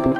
Hi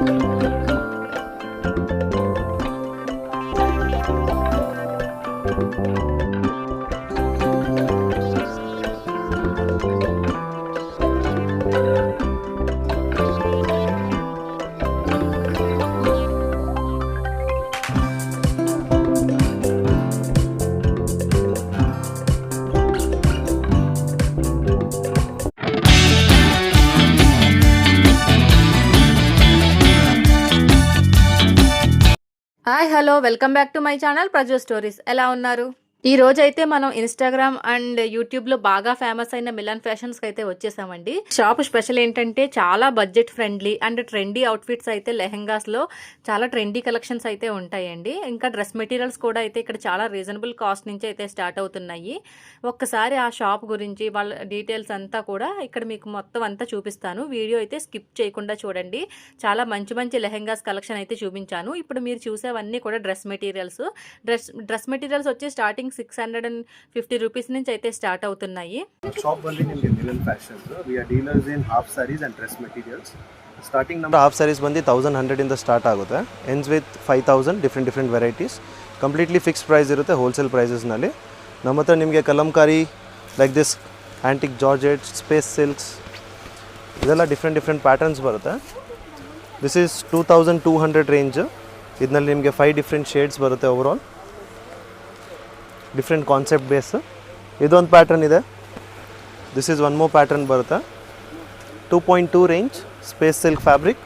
hello welcome back to my channel Praju stories. ఎలా ఉన్నారు? ఈ రోజు అయితే మనం ఇన్స్టాగ్రామ్ అండ్ యూట్యూబ్ లో బాగా ఫేమస్ అయిన మిలన్ ఫ్యాషన్స్ అయితే వచ్చేసామండి. షాప్ స్పెషల్ ఏంటంటే చాలా budget friendly and trendy outfits అయితే లెహెంగాస్ లో చాలా ట్రెండీ కలెక్షన్స్ అయితే ఉంటాయండి. ఇంకా డ్రెస్ మెటీరియల్స్ కూడా అయితే ఇక్కడ చాలా రీజనబుల్ కాస్ట్ నుంచి అయితే స్టార్ట్ అవుతున్నాయి. ఒక్కసారి ఆ షాప్ గురించి వాళ్ళ డీటెయిల్స్ అంతా కూడా ఇక్కడ మీకు మొత్తం అంతా చూపిస్తాను. వీడియో అయితే స్కిప్ చేయకుండా చూడండి. చాలా మంచి మంచి లెహెంగాస్ కలెక్షన్ అయితే చూపించాను. ఇప్పుడు మీరు చూసేవన్నీ కూడా డ్రెస్ మెటీరియల్స్ వచ్చి స్టార్టింగ్ 650 రూపీస్ నుంచి అయితే స్టార్ట్ అవుతున్నాయి. Shop only in Milan Fashions. We are dealers in half sarees and dress materials. Starting number half sarees bandi 1100 in the start ಆಗುತ್ತೆ. Ends with 5000 different varieties. Completely fixed price ಇರುತ್ತೆ, wholesale prices ನಲ್ಲಿ. ನಮ್ಮ ಹತ್ರ ನಿಮಗೆ Kalamkari like this antique georgette, space silks ಇದೆಲ್ಲ different patterns ಬರುತ್ತೆ. This is 2200 range. ಇದರಲ್ಲಿ ನಿಮಗೆ 5 different shades ಬರುತ್ತೆ overall. ಡಿಫ್ರೆಂಟ್ ಕಾನ್ಸೆಪ್ಟ್ ಬೇಸ್ ಇದೊಂದು ಪ್ಯಾಟರ್ನ್ ಇದೆ. This is one more pattern ಬರುತ್ತೆ. 2.2 ರೇಂಜ್ ಸ್ಪೇಸ್ ಸಿಲ್ಕ್ ಫ್ಯಾಬ್ರಿಕ್.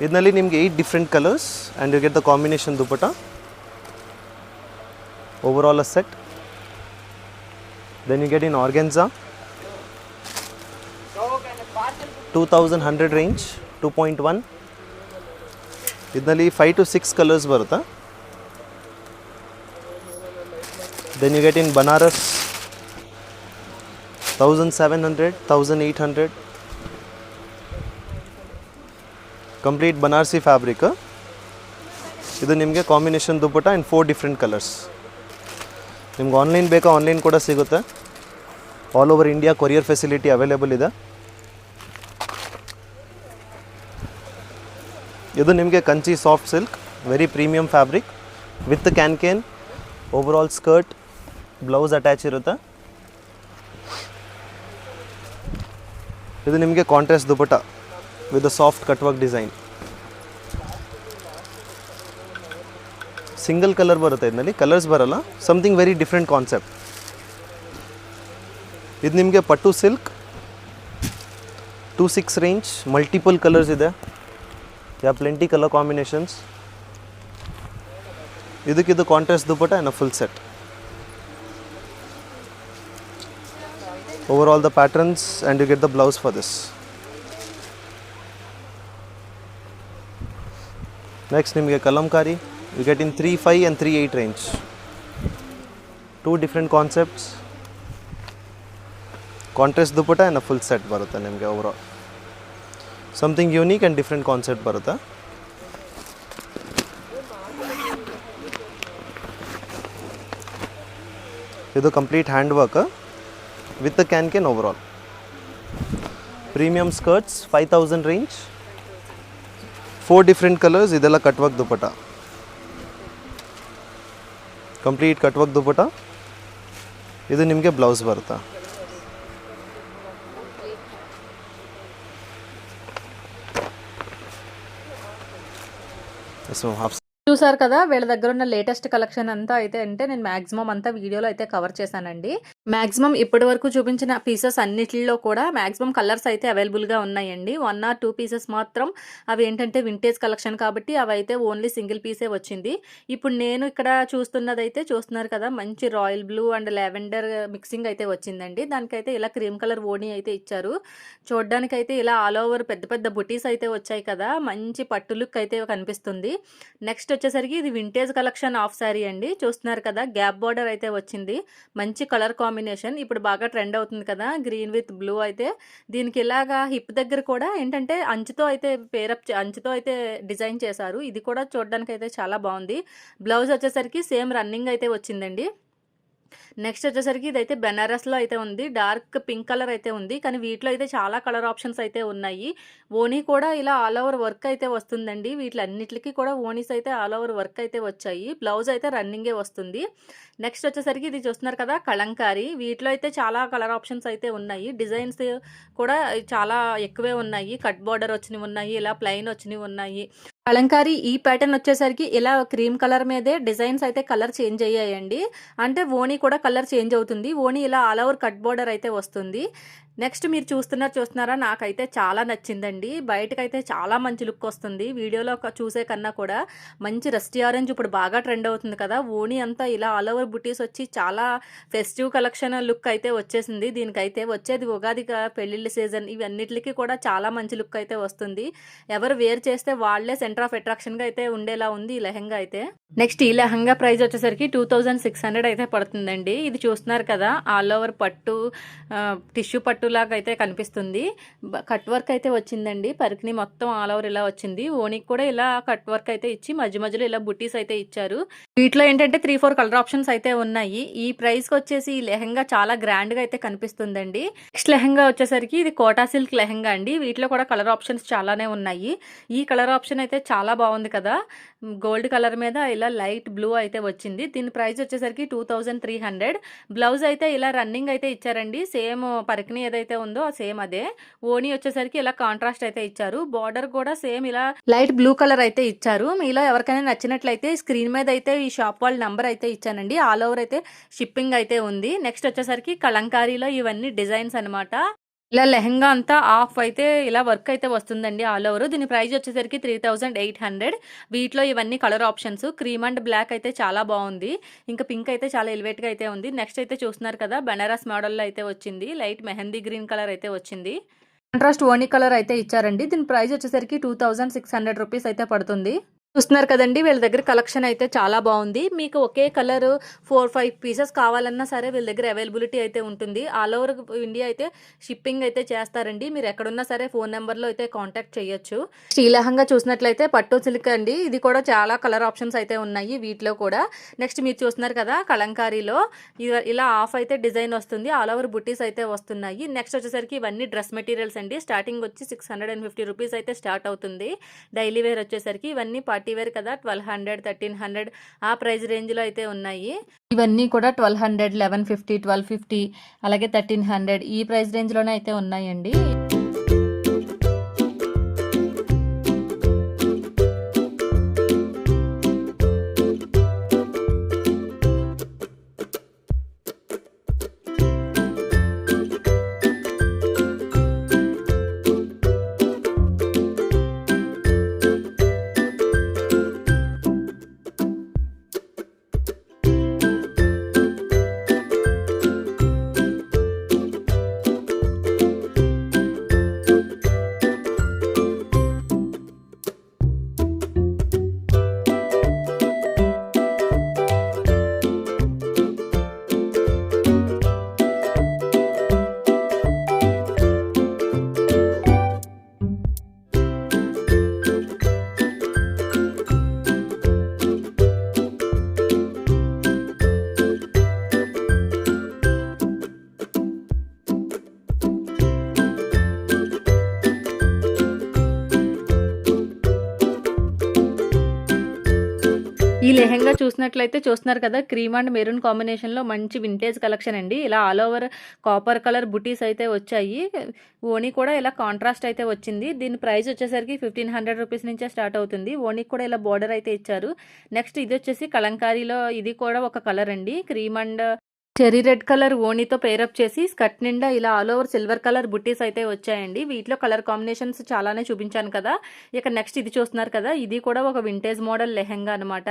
ಇದರಲ್ಲಿ ನಿಮಗೆ 8 different colours and you get the combination dupatta. Overall a set. Then you get in organza 2100 range 2.1. ಇದರಲ್ಲಿ 5 to 6 colours ಬರುತ್ತೆ. Then you get in Banaras 1700, 1800. Complete Banarsi fabric. ಇದು ನಿಮಗೆ combination dupatta ಇನ್ 4 different colours. ನಿಮ್ಗೆ online ಬೇಕಾ online ಕೂಡ ಸಿಗುತ್ತೆ. All over India courier facility available ಇದೆ. ಇದು ನಿಮಗೆ Kanchi soft silk very premium fabric with can overall skirt blouse attach ಇರುತ್ತೆ. ಇದು ನಿಮಗೆ contrast dupatta with soft cut work design. Single colour ಬರುತ್ತೆ, ಇದರಲ್ಲಿ ಕಲರ್ಸ್ ಬರಲ್ಲ. Something very different concept. ಇದು ನಿಮಗೆ ಪಟ್ಟು ಸಿಲ್ಕ್ 26 ರೇಂಜ್ ಮಲ್ಟಿಪಲ್ ಕಲರ್ಸ್ ಇದೆ. ಯಾ plenty colour combinations. ಇದಕ್ಕಿದು contrast dupatta in a full set. Overall the patterns and you get the blouse for this. Next nimge kalamkari you get in 3.5 and 3.8 range. 2 different concepts. Contrast dupatta and a full set barutta nimge overall. Something unique and different concept barutta. Idu complete hand work with the can overall. Premium skirts 5000 range. 4 different colors. ಇದೆಲ್ಲ cut work dupatta. Complete cut work dupatta. ಇದು ನಿಮಗೆ blouse ಬರುತ್ತೆ. చూసారు కదా, వీళ్ళ దగ్గర ఉన్న latest collection అంతా అయితే అంటే నేను మాక్సిమం అంతా వీడియోలో అయితే కవర్ చేశానండి. మాక్సిమం ఇప్పటి వరకు చూపించిన పీసెస్ అన్నిటిలో కూడా మాక్సిమం కలర్స్ అయితే అవైలబుల్గా ఉన్నాయండి. 1 or 2 పీసెస్ మాత్రం అవి ఏంటంటే వింటేజ్ కలెక్షన్ కాబట్టి అవి అయితే ఓన్లీ సింగిల్ పీసే వచ్చింది. ఇప్పుడు నేను ఇక్కడ చూస్తున్నారు కదా, మంచి royal blue and lavender mixing అయితే వచ్చిందండి. దానికైతే ఇలా క్రీమ్ కలర్ ఓణి అయితే ఇచ్చారు. చూడడానికి అయితే ఇలా ఆల్ ఓవర్ పెద్ద పెద్ద బుటీస్ అయితే వచ్చాయి కదా, మంచి పట్టు లుక్ అయితే కనిపిస్తుంది. నెక్స్ట్ వచ్చేసరికి ఇది వింటేజ్ కలెక్షన్ ఆఫ్ శారీ అండి. చూస్తున్నారు కదా, గ్యాప్ బార్డర్ అయితే వచ్చింది. మంచి కలర్ కాంబినేషన్ ఇప్పుడు బాగా ట్రెండ్ అవుతుంది కదా, గ్రీన్ విత్ బ్లూ. అయితే దీనికి ఇలాగా హిప్ దగ్గర కూడా ఏంటంటే అంచుతో అయితే డిజైన్ చేశారు. ఇది కూడా చూడడానికి అయితే చాలా బాగుంది. బ్లౌజ్ వచ్చేసరికి సేమ్ రన్నింగ్ అయితే వచ్చిందండి. నెక్స్ట్ వచ్చేసరికి ఇదైతే బెనారస్‌లో అయితే ఉంది. డార్క్ పింక్ కలర్ అయితే ఉంది. కానీ వీటిలో అయితే చాలా కలర్ ఆప్షన్స్ అయితే ఉన్నాయి. ఓనీ కూడా ఇలా ఆల్ ఓవర్ వర్క్ అయితే వస్తుందండి. వీటిలన్నిట్లికి కూడా ఓనీస్ అయితే ఆల్ ఓవర్ వర్క్ అయితే వచ్చాయి. బ్లౌజ్ అయితే రన్నింగే వస్తుంది. నెక్స్ట్ వచ్చేసరికి ఇది చూస్తున్నారు కదా కలంకారీ. వీటిలో అయితే చాలా కలర్ ఆప్షన్స్ అయితే ఉన్నాయి. డిజైన్స్ కూడా చాలా ఎక్కువే ఉన్నాయి. కట్ బోర్డర్ వచ్చినవి ఉన్నాయి. ఇలా ప్లెయిన్ వచ్చినవి ఉన్నాయి. కలంకారీ ఈ ప్యాటర్న్ వచ్చేసరికి ఇలా క్రీమ్ కలర్ మీదే డిజైన్స్ అయితే కలర్ చేంజ్ అయ్యాయండి. అంటే ఓనీ కూడా కలర్ చేంజ్ అవుతుంది. ఓనీ ఇలా ఆల్ ఓవర్ కట్ బోర్డర్ అయితే వస్తుంది. నెక్స్ట్ మీరు చూస్తున్నారా నాకైతే చాలా నచ్చిందండి. బయటకైతే చాలా మంచి లుక్ వస్తుంది. వీడియోలో చూసే కన్నా కూడా మంచి రస్టీ ఆరెంజ్ ఇప్పుడు బాగా ట్రెండ్ అవుతుంది కదా. ఓనీ అంతా ఇలా ఆల్ ఓవర్ బుటీస్ వచ్చి చాలా ఫెస్టివ్ కలెక్షన్ లుక్ అయితే వచ్చేసింది. దీనికైతే వచ్చేది ఉగాది పెళ్లిళ్ళ సీజన్ ఇవన్నిటికి కూడా చాలా మంచి లుక్ అయితే వస్తుంది. ఎవరు వేర్ చేస్తే వాళ్ళే సెంటర్ ఆఫ్ అట్రాక్షన్గా అయితే ఉండేలా ఉంది ఈ లెహంగా అయితే. నెక్స్ట్ ఈ లెహంగా ప్రైస్ వచ్చేసరికి 2600 అయితే పడుతుందండి. ఇది చూస్తున్నారు కదా ఆల్ ఓవర్ పట్టు టిష్యూ పట్టు లాగా అయితే కనిపిస్తుంది. కట్ వర్క్ అయితే వచ్చిందండి. పరికిని మొత్తం ఆల్ ఓవర్ ఇలా వచ్చింది. ఓనికి కూడా ఇలా కట్ వర్క్ అయితే ఇచ్చి మధ్య మధ్యలో ఇలా బుట్టీస్ అయితే ఇచ్చారు. వీటిలో ఏంటంటే 3-4 కలర్ ఆప్షన్స్ అయితే ఉన్నాయి. ఈ ప్రైస్కి వచ్చేసి ఈ లెహంగా చాలా గ్రాండ్గా అయితే కనిపిస్తుందండి. నెక్స్ట్ లెహంగా వచ్చేసరికి ఇది కోటా సిల్క్ లెహంగా అండి. వీటిలో కూడా కలర్ ఆప్షన్స్ చాలానే ఉన్నాయి. ఈ కలర్ ఆప్షన్ అయితే చాలా బాగుంది కదా. గోల్డ్ కలర్ మీద ఇలా లైట్ బ్లూ అయితే వచ్చింది. దీని ప్రైస్ వచ్చేసరికి 2300. బ్లౌజ్ అయితే ఇలా రన్నింగ్ అయితే ఇచ్చారండి. సేమ్ పరికిని ఏదైతే ఉందో సేమ్ అదే. ఓనీ వచ్చేసరికి ఇలా కాంట్రాస్ట్ అయితే ఇచ్చారు. బార్డర్ కూడా సేమ్ ఇలా లైట్ బ్లూ కలర్ అయితే ఇచ్చారు. మీలో ఎవరికైనా నచ్చినట్లయితే స్క్రీన్ మీద అయితే ఈ షాప్ వాళ్ళ నంబర్ అయితే ఇచ్చానండి. ఆల్ ఓవర్ అయితే షిప్పింగ్ అయితే ఉంది. నెక్స్ట్ వచ్చేసరికి కలంకారీలో ఇవన్నీ డిజైన్స్ అనమాట. ఇలా లెహంగా అంతా ఆఫ్ అయితే ఇలా వర్క్ అయితే వస్తుందండి ఆల్ ఓవర్. దీని ప్రైస్ వచ్చేసరికి 3800. వీటిలో ఇవన్నీ colour options. Cream and black అయితే చాలా బాగుంది. ఇంకా పింక్ అయితే చాలా ఎలివేట్గా అయితే ఉంది. నెక్స్ట్ అయితే చూస్తున్నారు కదా బెనారస్ మోడల్లో అయితే వచ్చింది. లైట్ మెహందీ గ్రీన్ కలర్ అయితే వచ్చింది. కాంట్రాస్ట్ ఓనీ కలర్ అయితే ఇచ్చారండి. దీని ప్రైస్ వచ్చేసరికి 2600 రూపీస్ అయితే పడుతుంది. చూస్తున్నారు కదండి వీళ్ళ దగ్గర కలెక్షన్ అయితే చాలా బాగుంది. మీకు ఒకే కలర్ 4-5 పీసెస్ కావాలన్నా సరే వీళ్ళ దగ్గర అవైలబిలిటీ అయితే ఉంటుంది. ఆల్ ఓవర్ ఇండియా అయితే షిప్పింగ్ అయితే చేస్తారండి. మీరు ఎక్కడున్నా సరే ఫోన్ నెంబర్లో అయితే కాంటాక్ట్ చేయొచ్చు. ఈ లెహంగా చూసినట్లయితే పట్టు సిల్క్ అండి. ఇది కూడా చాలా కలర్ ఆప్షన్స్ అయితే ఉన్నాయి వీటిలో కూడా. నెక్స్ట్ మీరు చూస్తున్నారు కదా కలంకారీలో ఇలా ఆఫ్ అయితే డిజైన్ వస్తుంది. ఆల్ ఓవర్ బుట్టీస్ అయితే వస్తున్నాయి. నెక్స్ట్ వచ్చేసరికి ఇవన్నీ డ్రెస్ మెటీరియల్స్ అండి. స్టార్టింగ్ వచ్చి 650 రూపీస్ అయితే స్టార్ట్ అవుతుంది. డైలీ వేర్ వచ్చేసరికి ఇవన్నీ పార్టీ వేర్ కదా 1200, 1300 ఆ ప్రైస్ రేంజ్లో అయితే ఉన్నాయి. ఇవన్నీ కూడా 1200, 1150, 1250 అలాగే 1300 ఈ ప్రైస్ రేంజ్లోనే అయితే ఉన్నాయండి. ఈ లెహంగా చూసినట్లయితే చూస్తున్నారు కదా క్రీమ్ అండ్ మెరూన్ కాంబినేషన్లో మంచి వింటేజ్ కలెక్షన్ అండి. ఇలా ఆల్ ఓవర్ కాపర్ కలర్ బుటీస్ అయితే వచ్చాయి. ఓనీ కూడా ఇలా కాంట్రాస్ట్ అయితే వచ్చింది. దీని ప్రైస్ వచ్చేసరికి 1500 రూపీస్ నుంచే స్టార్ట్ అవుతుంది. ఓనీకి కూడా ఇలా బార్డర్ అయితే ఇచ్చారు. నెక్స్ట్ ఇది వచ్చేసి కలంకారీలో ఇది కూడా ఒక కలర్ అండి. Cream and cherry red colour ఓనీతో పేరప్ చేసి స్కర్ట్ నిండా ఇలా ఆల్ ఓవర్ సిల్వర్ కలర్ బుట్టీస్ అయితే వచ్చాయండి. వీటిలో కలర్ కాంబినేషన్స్ చాలానే చూపించాను కదా. ఇక నెక్స్ట్ ఇది చూస్తున్నారు కదా ఇది కూడా ఒక వింటేజ్ మోడల్ లెహంగా అనమాట.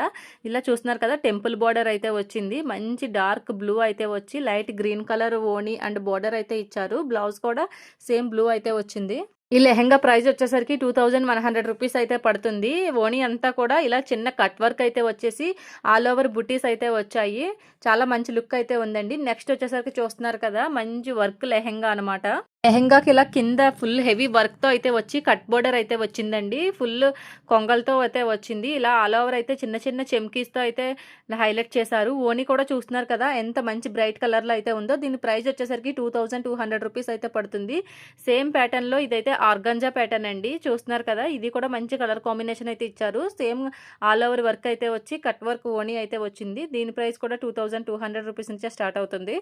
ఇలా చూస్తున్నారు కదా టెంపుల్ బార్డర్ అయితే వచ్చింది. మంచి డార్క్ బ్లూ అయితే వచ్చి లైట్ గ్రీన్ కలర్ ఓనీ అండ్ బార్డర్ అయితే ఇచ్చారు. బ్లౌజ్ కూడా సేమ్ బ్లూ అయితే వచ్చింది. ఈ లెహంగా ప్రైస్ వచ్చేసరికి 2100 రూపీస్ అయితే పడుతుంది. ఓనీ అంతా కూడా ఇలా చిన్న కట్ వర్క్ అయితే వచ్చేసి ఆల్ ఓవర్ బుటీస్ అయితే వచ్చాయి. చాలా మంచి లుక్ అయితే ఉందండి. నెక్స్ట్ వచ్చేసరికి చూస్తున్నారు కదా మంచి వర్క్ లెహంగా అనమాట. లెహెంగాకి ఇలా కింద ఫుల్ హెవీ వర్క్తో అయితే వచ్చి కట్ బోర్డర్ అయితే వచ్చిందండి. ఫుల్ కొంగలతో అయితే వచ్చింది. ఇలా ఆల్ ఓవర్ అయితే చిన్న చిన్న చెమ్కీస్తో అయితే హైలైట్ చేశారు. ఓని కూడా చూస్తున్నారు కదా ఎంత మంచి బ్రైట్ కలర్లో అయితే ఉందో. దీని ప్రైస్ వచ్చేసరికి 2200 రూపీస్ అయితే పడుతుంది. సేమ్ ప్యాటర్న్లో ఇదైతే ఆర్గంజా ప్యాటర్న్ అండి. చూస్తున్నారు కదా ఇది కూడా మంచి కలర్ కాంబినేషన్ అయితే ఇచ్చారు. సేమ్ ఆల్ ఓవర్ వర్క్ అయితే వచ్చి కట్ వర్క్ ఓని అయితే వచ్చింది. దీని ప్రైస్ కూడా 2200 రూపీస్ నుంచే స్టార్ట్ అవుతుంది.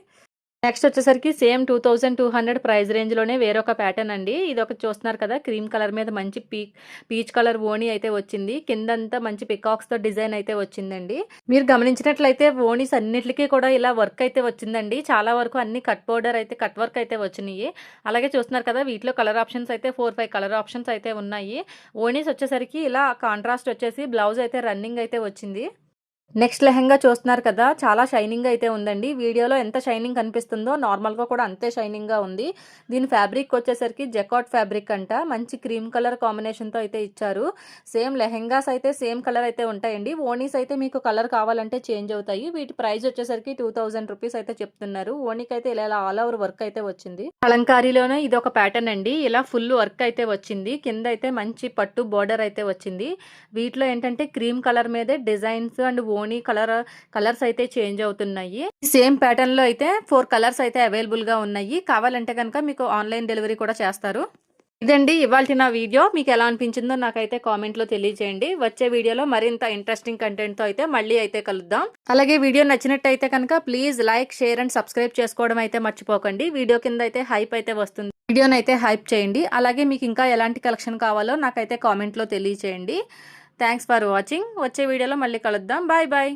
నెక్స్ట్ వచ్చేసరికి సేమ్ 2200 ప్రైస్ రేంజ్లోనే వేరొక ప్యాటర్న్ అండి. ఇది ఒకటి చూస్తున్నారు కదా క్రీమ్ కలర్ మీద మంచి పీచ్ కలర్ ఓణి అయితే వచ్చింది. కిందంతా మంచి పికాక్స్తో డిజైన్ అయితే వచ్చిందండి. మీరు గమనించినట్లయితే ఓణీస్ అన్నిటికీ కూడా ఇలా వర్క్ అయితే వచ్చిందండి. చాలా వరకు అన్ని కట్ బోర్డర్ అయితే కట్ వర్క్ అయితే వచ్చినాయి. అలాగే చూస్తున్నారు కదా వీటిలో కలర్ ఆప్షన్స్ అయితే 4-5 కలర్ ఆప్షన్స్ అయితే ఉన్నాయి. ఓణీస్ వచ్చేసరికి ఇలా కాంట్రాస్ట్ వచ్చేసి బ్లౌజ్ అయితే రన్నింగ్ అయితే వచ్చింది. నెక్స్ట్ లెహెంగా చూస్తున్నారు కదా చాలా షైనింగ్ అయితే ఉందండి. వీడియోలో ఎంత షైనింగ్ కనిపిస్తుందో నార్మల్గా కూడా అంతే షైనింగ్గా ఉంది. దీని ఫ్యాబ్రిక్ వచ్చేసరికి జకాట్ ఫ్యాబ్రిక్ అంట. మంచి క్రీమ్ కలర్ కాంబినేషన్తో అయితే ఇచ్చారు. సేమ్ లెహెంగాస్ అయితే సేమ్ కలర్ అయితే ఉంటాయండి. ఓనీస్ అయితే మీకు కలర్ కావాలంటే చేంజ్ అవుతాయి. వీటి ప్రైస్ వచ్చేసరికి 2000 రూపీస్ అయితే చెప్తున్నారు. ఓనీకి అయితే ఇలా ఆల్ ఓవర్ వర్క్ అయితే వచ్చింది. కలంకారీలోనే ఇది ఒక ప్యాటర్న్ అండి. ఇలా ఫుల్ వర్క్ అయితే వచ్చింది. కింద అయితే మంచి పట్టు బోర్డర్ అయితే వచ్చింది. వీటిలో ఏంటంటే క్రీమ్ కలర్ మీదే డిజైన్స్ అండ్ ఓనీ కలర్స్ అయితే చేంజ్ అవుతున్నాయి. సేమ్ ప్యాటర్న్ లో అయితే 4 కలర్స్ అయితే అవైలబుల్ గా ఉన్నాయి. కావాలంటే కనుక మీకు ఆన్లైన్ డెలివరీ కూడా చేస్తారు. ఇదండి ఇవాల్టి నా వీడియో. మీకు ఎలా అనిపించిందో నాకైతే కామెంట్ లో తెలియజేయండి. వచ్చే వీడియోలో మరింత ఇంట్రెస్టింగ్ కంటెంట్ తో అయితే మళ్ళీ అయితే కలుద్దాం. అలాగే వీడియో నచ్చినట్టయితే కనుక please like, share and subscribe చేసుకోవడం అయితే మర్చిపోకండి. వీడియో కింద అయితే హైప్ అయితే వస్తుంది. వీడియోని అయితే హైప్ చేయండి. అలాగే మీకు ఇంకా ఎలాంటి కలెక్షన్ కావాలో నాకైతే కామెంట్ లో తెలియజేయండి. Thanks for watching. వచ్చే వీడియోలో మళ్ళీ కలుద్దాం. Bye bye.